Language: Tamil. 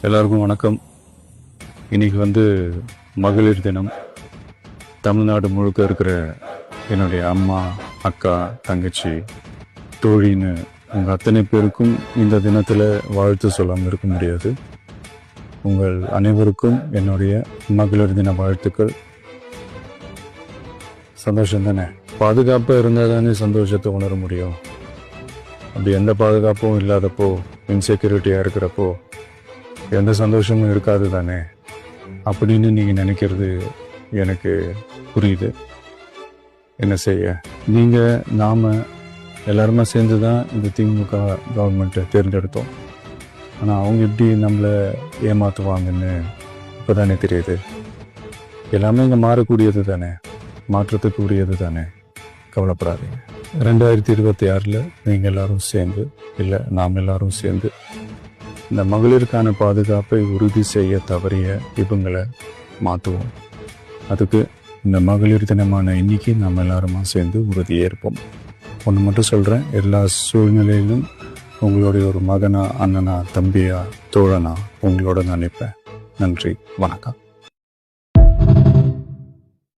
எல்லாருக்கும் வணக்கம். இன்னைக்கு மகளிர் தினம். தமிழ்நாடு முழுக்க இருக்கிற என்னுடைய அம்மா, அக்கா, தங்கச்சி, தோழின்னு உங்கள் அத்தனை பேருக்கும் இந்த தினத்தில் வாழ்த்து சொல்லாமல் இருக்க முடியாது. உங்கள் அனைவருக்கும் என்னுடைய மகளிர் தின வாழ்த்துக்கள். சந்தோஷம் தானே? பாதுகாப்பாக இருந்தால் தானே சந்தோஷத்தை உணர முடியும். அப்படி எந்த பாதுகாப்பும் இல்லாதப்போ, இன்செக்யூரிட்டியாக இருக்கிறப்போ எந்த சந்தோஷமும் இருக்காது தானே அப்படின்னு நீங்கள் நினைக்கிறது எனக்கு புரியுது. என்ன செய்ய, நீங்கள் நாம் எல்லாருமே சேர்ந்து தான் இந்த திமுக கவர்மெண்ட்டை தேர்ந்தெடுத்தோம். ஆனால் அவங்க எப்படி நம்மளை ஏமாற்றுவாங்கன்னு இப்போ தானே தெரியுது. எல்லாமே இங்கே மாறக்கூடியது தானே, மாற்றத்துக்கு உரியது தானே. கவலைப்படாதீங்க. 2026 நீங்கள் எல்லாரும் சேர்ந்து, இல்லை நாம் எல்லாரும் சேர்ந்து இந்த மகளிருக்கான பாதுகாப்பை உறுதி செய்ய தவறிய இவங்களை மாற்றுவோம். அதுக்கு இந்த மகளிர் தினமான இன்னைக்கு நாம் எல்லாருமா சேர்ந்து உறுதியேற்போம். ஒன்று மட்டும் சொல்கிறேன், எல்லா சூழ்நிலையிலும் உங்களுடைய ஒரு மகனா, அண்ணனா, தம்பியா, தோழனா உங்களோட நினைப்பேன். நன்றி, வணக்கம்.